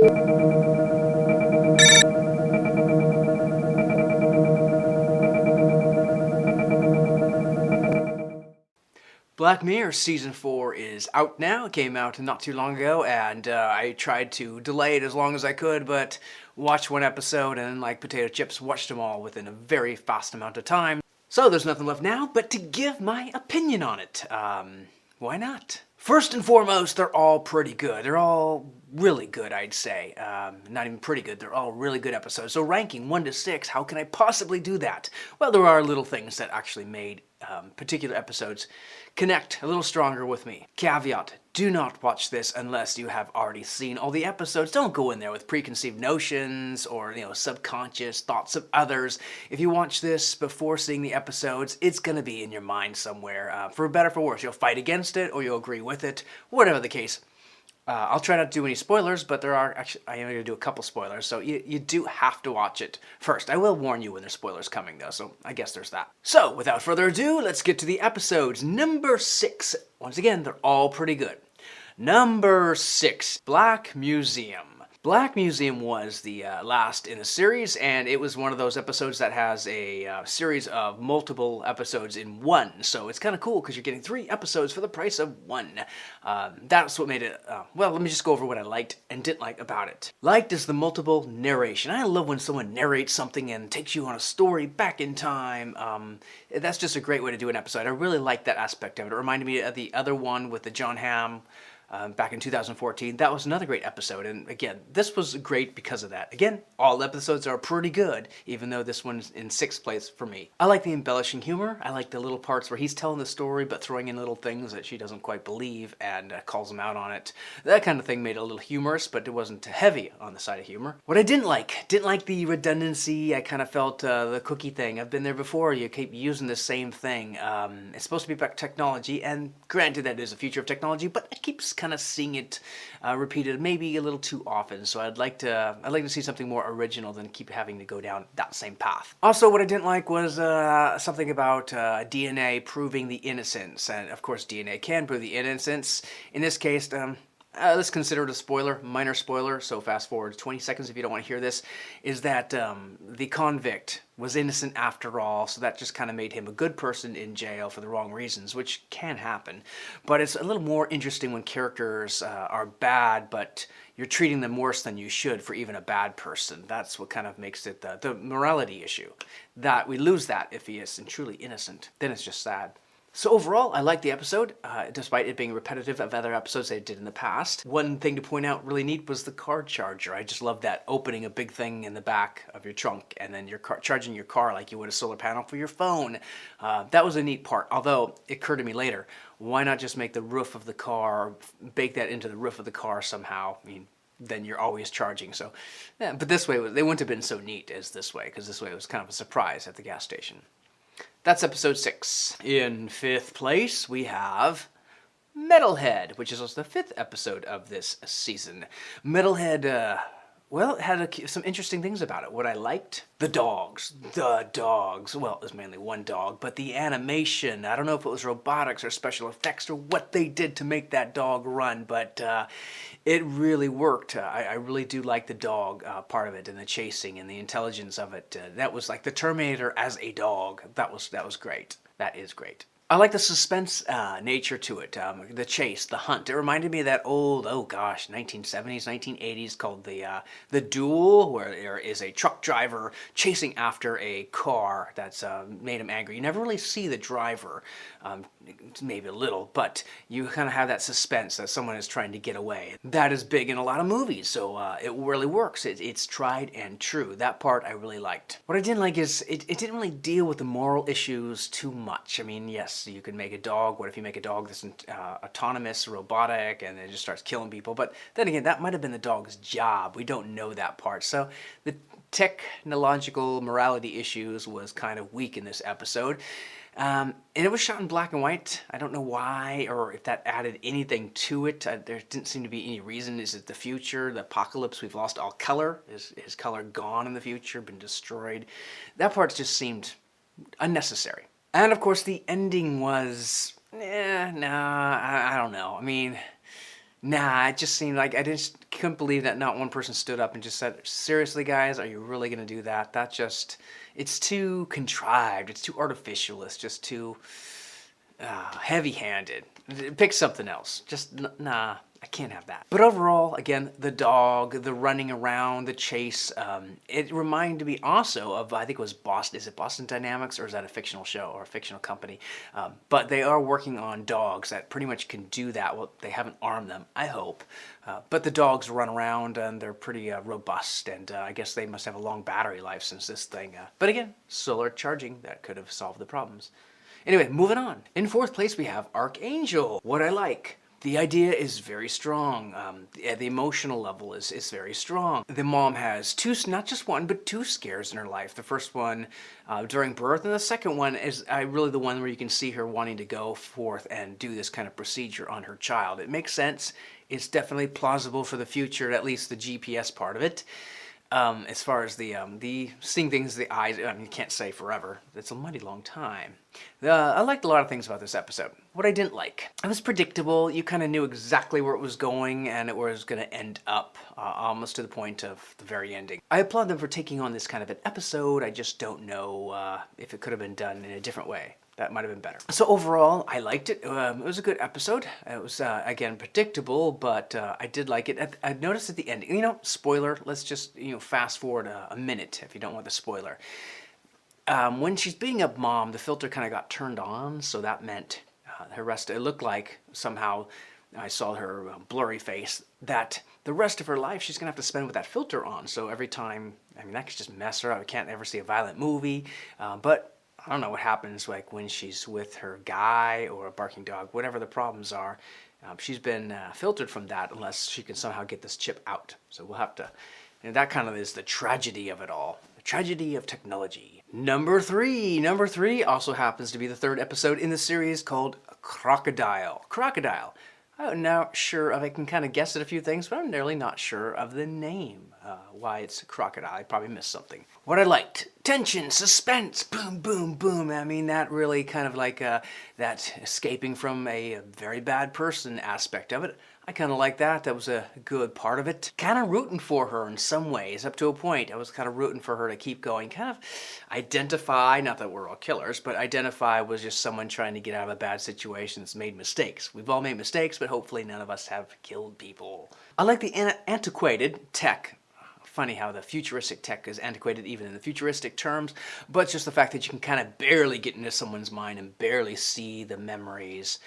Black Mirror Season 4 is out now. It came out not too long ago, and I tried to delay it as long as I could, but watched one episode and, like potato chips, watched them all within a very fast amount of time. So there's nothing left now but to give my opinion on it. Why not? First and foremost, they're all pretty good. They're all really good, I'd say. Not even pretty good, they're all really good episodes. So ranking 1 to 6, how can I possibly do that? Well, there are little things that actually made particular episodes connect a little stronger with me. Caveat, do not watch this unless you have already seen all the episodes. Don't go in there with preconceived notions or, subconscious thoughts of others. If you watch this before seeing the episodes, it's gonna be in your mind somewhere. For better or for worse, you'll fight against it or you'll agree with it, whatever the case. I'll try not to do any spoilers, but I am going to do a couple spoilers, so you do have to watch it first. I will warn you when there's spoilers coming, though, so I guess there's that. So, without further ado, let's get to the episodes. Number 6. Once again, they're all pretty good. Number 6, Black Museum. Black Museum was the last in the series, and it was one of those episodes that has a series of multiple episodes in one. So it's kind of cool because you're getting 3 episodes for the price of 1. That's what made it, well, let me just go over what I liked and didn't like about it. Liked is the multiple narration. I love when someone narrates something and takes you on a story back in time. That's just a great way to do an episode. I really like that aspect of it. It reminded me of the other one with the John Hamm. Back in 2014. That was another great episode, and again, this was great because of that. Again, all episodes are pretty good, even though this one's in 6th place for me. I like the embellishing humor. I like the little parts where he's telling the story but throwing in little things that she doesn't quite believe and calls him out on it. That kind of thing made it a little humorous, but it wasn't too heavy on the side of humor. What I didn't like the redundancy. I kind of felt the cookie thing. I've been there before. You keep using the same thing. It's supposed to be about technology, and granted that is the future of technology, but it keeps kind of seeing it repeated maybe a little too often. So I'd like to see something more original than keep having to go down that same path. Also, what I didn't like was something about DNA proving the innocence, and of course DNA can prove the innocence. In this case, let's consider it a spoiler, minor spoiler, so fast forward 20 seconds if you don't want to hear this, is that the convict was innocent after all, so that just kind of made him a good person in jail for the wrong reasons, which can happen. But it's a little more interesting when characters are bad, but you're treating them worse than you should for even a bad person. That's what kind of makes it the morality issue. That we lose that if he is truly innocent. Then it's just sad. So overall, I liked the episode, despite it being repetitive of other episodes I did in the past. One thing to point out really neat was the car charger. I just love that, opening a big thing in the back of your trunk and then you're charging your car like you would a solar panel for your phone. That was a neat part, although it occurred to me later, why not just make the roof of the car, bake that into the roof of the car somehow? I mean, then you're always charging. So, yeah, but this way, they wouldn't have been so neat as this way, because this way it was kind of a surprise at the gas station. That's episode 6. In 5th place, we have Metalhead, which is also the 5th episode of this season. Metalhead, well, it had some interesting things about it. What I liked, the dogs. Well, it was mainly one dog, but the animation, I don't know if it was robotics or special effects or what they did to make that dog run, but it really worked. I really do like the dog part of it, and the chasing and the intelligence of it. That was like the Terminator as a dog. That was great. That is great. I like the suspense nature to it, the chase, the hunt. It reminded me of that old, oh gosh, 1970s, 1980s called the Duel, where there is a truck driver chasing after a car that's made him angry. You never really see the driver, maybe a little, but you kind of have that suspense that someone is trying to get away. That is big in a lot of movies, so it really works. It's tried and true. That part I really liked. What I didn't like is it didn't really deal with the moral issues too much. I mean, yes, you could make a dog. What if you make a dog that's autonomous, robotic, and it just starts killing people? But then again, that might have been the dog's job. We don't know that part. So the technological morality issues was kind of weak in this episode. And it was shot in black and white. I don't know why, or if that added anything to it. There didn't seem to be any reason. Is it the future, the apocalypse? We've lost all color. Is color gone in the future, been destroyed? That part just seemed unnecessary. And of course the ending was, I don't know. I mean, Nah, it just seemed like I just couldn't believe that not one person stood up and just said, "Seriously, guys, are you really gonna do that?" That just, it's too contrived. It's too artificial. It's just too heavy-handed. Pick something else. Just nah, I can't have that. But overall, again, the dog, the running around, the chase, it reminded me also of, I think it was Boston. Is it Boston Dynamics, or is that a fictional show or a fictional company? But they are working on dogs that pretty much can do that. Well, they haven't armed them, I hope. But the dogs run around and they're pretty robust, and I guess they must have a long battery life since this thing. But again, solar charging, that could have solved the problems. Anyway, moving on. In fourth place, we have Archangel. What I like. The idea is very strong. The emotional level is very strong. The mom has two, not just one, but two scares in her life. The first one during birth, and the second one is really the one where you can see her wanting to go forth and do this kind of procedure on her child. It makes sense. It's definitely plausible for the future, at least the GPS part of it. As far as the seeing things, the eyes, I mean, you can't say forever. It's a mighty long time. I liked a lot of things about this episode. What I didn't like, it was predictable. You kind of knew exactly where it was going and it was going to end up, almost to the point of the very ending. I applaud them for taking on this kind of an episode. I just don't know if it could have been done in a different way. That might have been better. So overall, I liked it. It was a good episode. It was, again, predictable, but I did like it. I noticed at the end, spoiler, let's just, fast forward a minute if you don't want the spoiler. When she's beating up Mom, the filter kind of got turned on, so that meant her rest, it looked like somehow, I saw her blurry face, that the rest of her life she's going to have to spend with that filter on. So every time, I mean, that could just mess her up. I can't ever see a violent movie, but I don't know what happens like when she's with her guy or a barking dog, whatever the problems are. She's been filtered from that unless she can somehow get this chip out. So we'll have to, that kind of is the tragedy of it all. The tragedy of technology. Number three also happens to be the third episode in the series called Crocodile. Crocodile. I'm not sure if I can kind of guess at a few things, but I'm really not sure of the name, why it's Crocodile. I probably missed something. What I liked, tension, suspense, boom, boom, boom. I mean, that really kind of like that escaping from a very bad person aspect of it. I kind of like that. That was a good part of it. Kind of rooting for her in some ways, up to a point. I was kind of rooting for her to keep going. Kind of identify, not that we're all killers, but identify was just someone trying to get out of a bad situation that's made mistakes. We've all made mistakes, but hopefully none of us have killed people. I like the antiquated tech. Funny how the futuristic tech is antiquated even in the futuristic terms, but it's just the fact that you can kind of barely get into someone's mind and barely see the memories.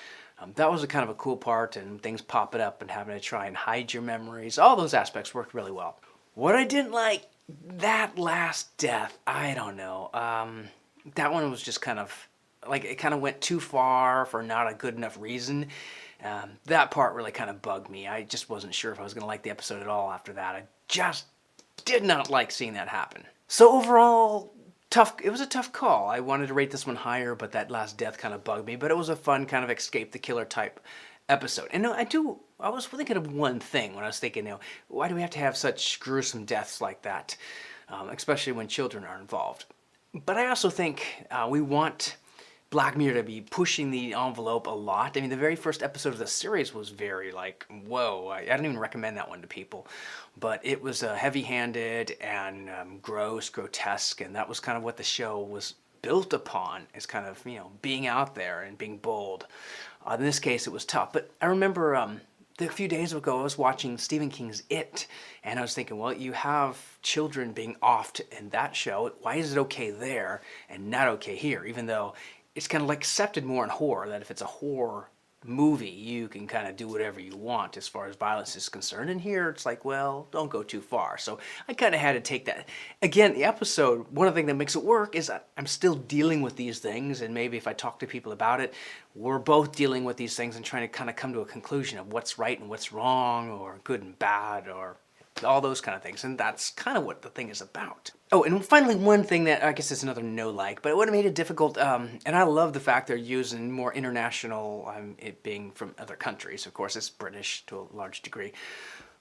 That was a kind of a cool part, and things popping up and having to try and hide your memories. All those aspects worked really well. What I didn't like, that last death, I don't know. That one was just kind of, like, it kind of went too far for not a good enough reason. That part really kind of bugged me. I just wasn't sure if I was going to like the episode at all after that. I just did not like seeing that happen. So overall, it was a tough call. I wanted to rate this one higher, but that last death kind of bugged me. But it was a fun kind of escape the killer type episode. And I was thinking of one thing when I was thinking, why do we have to have such gruesome deaths like that, especially when children are involved? But I also think we want Black Mirror to be pushing the envelope a lot. I mean, the very first episode of the series was very like, whoa, I don't even recommend that one to people. But it was heavy-handed and gross, grotesque, and that was kind of what the show was built upon, is kind of, being out there and being bold. In this case, it was tough. But I remember a few days ago, I was watching Stephen King's It, and I was thinking, well, you have children being offed in that show. Why is it okay there and not okay here, even though it's kind of like accepted more in horror, that if it's a horror movie, you can kind of do whatever you want as far as violence is concerned. And here it's like, well, don't go too far. So I kind of had to take that. Again, the episode, one of the things that makes it work is that I'm still dealing with these things, and maybe if I talk to people about it, we're both dealing with these things and trying to kind of come to a conclusion of what's right and what's wrong, or good and bad, or all those kind of things. And that's kind of what the thing is about. Oh, and finally, one thing that I guess is another no-like, but it would have made it difficult, and I love the fact they're using more international, it being from other countries. Of course, it's British to a large degree,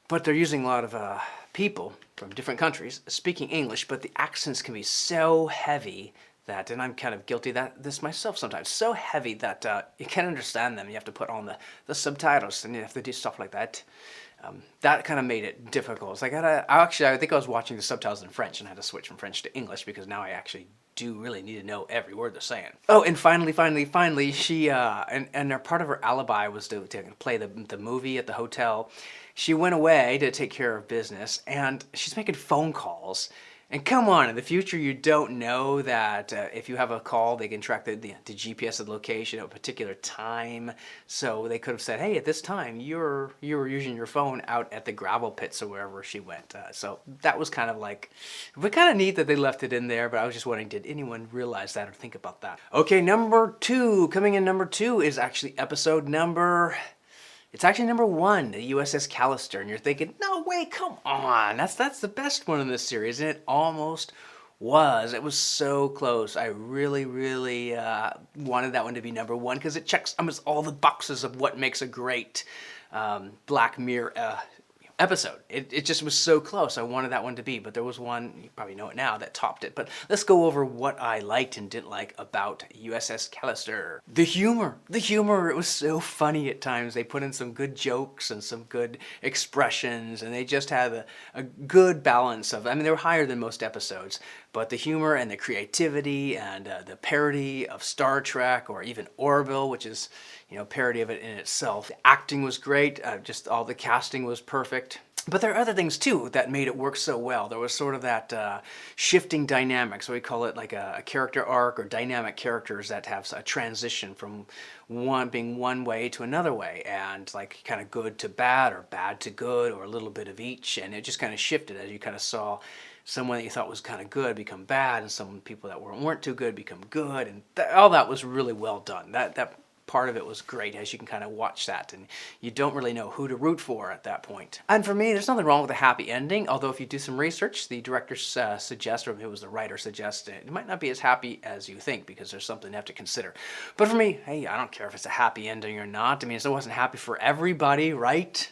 but they're using a lot of people from different countries speaking English, but the accents can be so heavy that, and I'm kind of guilty of this myself sometimes, so heavy that you can't understand them. You have to put on the subtitles, and you have to do stuff like that. That kind of made it difficult. It's like I think I was watching the subtitles in French and I had to switch from French to English because now I actually do really need to know every word they're saying. Oh, and finally, she and part of her alibi was to play the movie at the hotel. She went away to take care of business, and she's making phone calls. And come on, in the future, you don't know that if you have a call, they can track the GPS of the location at a particular time. So they could have said, hey, at this time, you were using your phone out at the gravel pits or wherever she went. So that was kind of like, but kind of neat that they left it in there. But I was just wondering, did anyone realize that or think about that? Okay, coming in number 2 is actually episode number... It's actually number 1, the USS Callister, and you're thinking, no way, come on, that's the best one in this series, and it almost was. It was so close. I really wanted that one to be number 1 because it checks almost all the boxes of what makes a great Black Mirror episode. It just was so close. I wanted that one to be, but there was one, you probably know it now, that topped it. But let's go over what I liked and didn't like about USS Callister. The humor, it was so funny at times. They put in some good jokes and some good expressions, and they just had a good balance of, I mean, they were higher than most episodes, but the humor and the creativity and the parody of Star Trek or even Orville, which is, parody of it in itself. The acting was great, just all the casting was perfect. But there are other things too that made it work so well. There was sort of that shifting dynamics, so we call it like a character arc or dynamic characters that have a transition from being one way to another way, and like kind of good to bad or bad to good or a little bit of each, and it just kind of shifted as you kind of saw someone that you thought was kind of good become bad, and some people that weren't too good become good, and all that was really well done. That part of it was great, as you can kind of watch that, and you don't really know who to root for at that point. And for me, there's nothing wrong with a happy ending, although if you do some research, the director suggests, or it was the writer suggests, it might not be as happy as you think, because there's something you have to consider. But for me, hey, I don't care if it's a happy ending or not. I mean, it wasn't happy for everybody, right?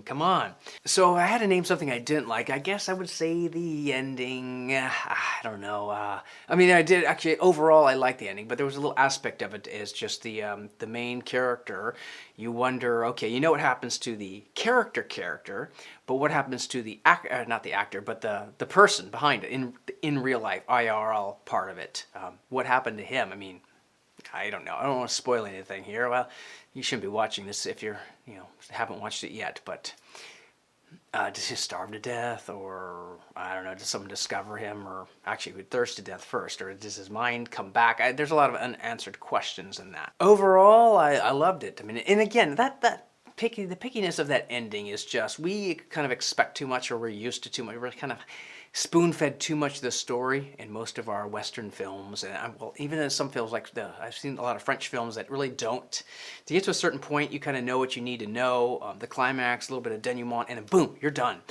Come on. So if I had to name something I didn't like, I guess I would say the ending. I don't know. I mean, I did actually, overall I liked the ending, but there was a little aspect of it is just the main character. You wonder, okay, you know what happens to the character, but what happens to the not the actor, but the person behind it in real life, IRL part of it. What happened to him? I mean, I don't know. I don't want to spoil anything here. Well, you shouldn't be watching this if you're, haven't watched it yet. But does he starve to death, or I don't know? Does someone discover him, or actually would thirst to death first, or does his mind come back? There's a lot of unanswered questions in that. Overall, I loved it. I mean, and again, the pickiness of that ending is just, we kind of expect too much, or we're used to too much. We're kind of spoon-fed too much of the story in most of our Western films, and well, even in some films like I've seen a lot of French films that really don't. To get to a certain point, you kind of know what you need to know, the climax, a little bit of denouement, and then boom, you're done.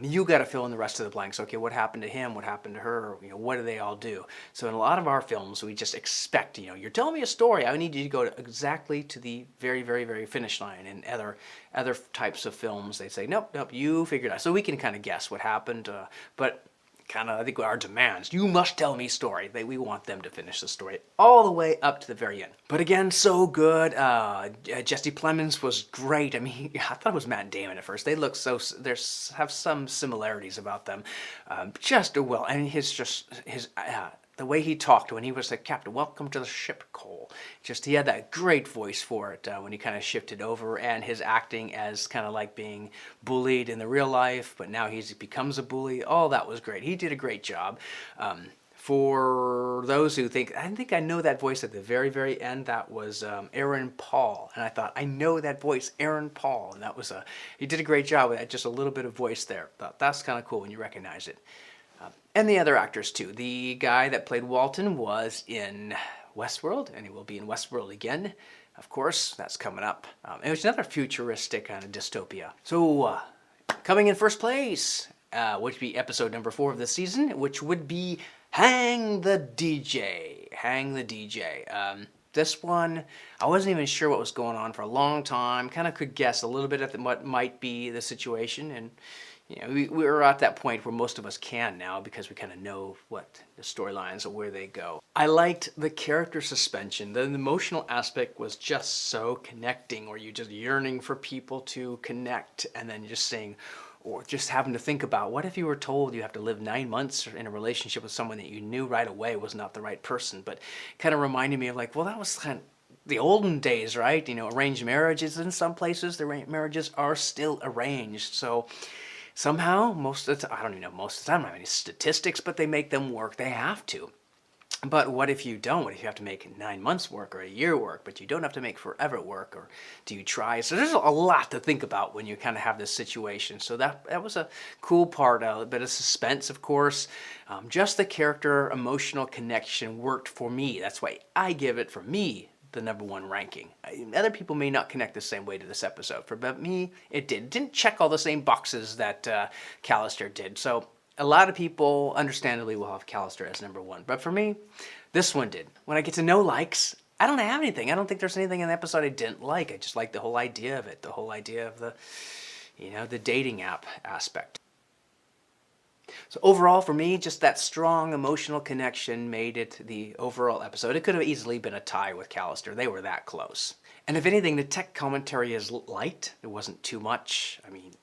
You got to fill in the rest of the blanks. Okay, what happened to him? What happened to her? What do they all do? So in a lot of our films, we just expect, you're telling me a story. I need you to go exactly to the very, very, very finish line. And other types of films, they say, nope, you figured it out. So we can kind of guess what happened, but kind of, I think, our demands. You must tell me story. We want them to finish the story all the way up to the very end. But again, so good. Jesse Plemons was great. I mean, I thought it was Matt Damon at first. They look so, have some similarities about them. Just well, and the way he talked when he was the captain, welcome to the ship, Cole. He had that great voice for it when he kind of shifted over, and his acting as kind of like being bullied in the real life, but now he becomes a bully. All that was great. He did a great job. For those who think, I think I know that voice at the very, very end, that was Aaron Paul. And I thought, I know that voice, Aaron Paul. And that was he did a great job with that, just a little bit of voice there. Thought that's kind of cool when you recognize it. And the other actors too. The guy that played Walton was in Westworld, and he will be in Westworld again. Of course, that's coming up. It was another futuristic kind of dystopia. So, coming in first place, would be episode number 4 of the season, which would be Hang the DJ. Hang the DJ. This one, I wasn't even sure what was going on for a long time. Kind of could guess a little bit at what might be the situation, and we're at that point where most of us can now because we kind of know what the storylines or where they go. I liked the character suspension. The emotional aspect was just so connecting, where you're just yearning for people to connect, and then just saying, or just having to think about, what if you were told you have to live 9 months in a relationship with someone that you knew right away was not the right person? But kind of reminded me of like, well, that was kind of the olden days, right? Arranged marriages in some places, the marriages are still arranged. So somehow, most of the time, I don't even know most of the time, I don't have any statistics, but they make them work. They have to. But what if you don't? What if you have to make 9 months work or a year work, but you don't have to make forever work? Or do you try? So there's a lot to think about when you kind of have this situation. So that was a cool part, a bit of suspense, of course. Just the character emotional connection worked for me. That's why I give it, for me, the #1 ranking. Other people may not connect the same way to this episode. For me, it did. It didn't check all the same boxes that Callister did. So a lot of people, understandably, will have Callister as #1. But for me, this one did. When I get to no likes, I don't have anything. I don't think there's anything in the episode I didn't like. I just like the whole idea of it. The whole idea of the dating app aspect. So overall, for me, just that strong emotional connection made it the overall episode. It could have easily been a tie with Callister. They were that close. And if anything, the tech commentary is light. It wasn't too much. I mean,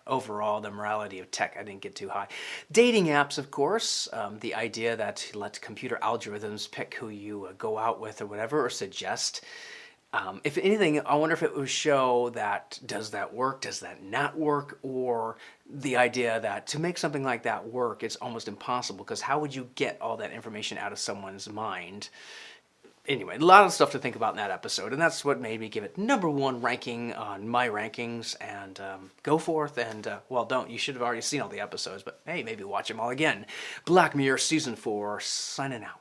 overall, the morality of tech, I didn't get too high. Dating apps, of course, the idea that let computer algorithms pick who you go out with or whatever, or suggest. If anything, I wonder if it would show that, does that work, does that not work, or the idea that to make something like that work, it's almost impossible, because how would you get all that information out of someone's mind? Anyway, a lot of stuff to think about in that episode, and that's what made me give it #1 ranking on my rankings. And go forth and, well, you should have already seen all the episodes, but hey, maybe watch them all again. Black Mirror Season 4, signing out.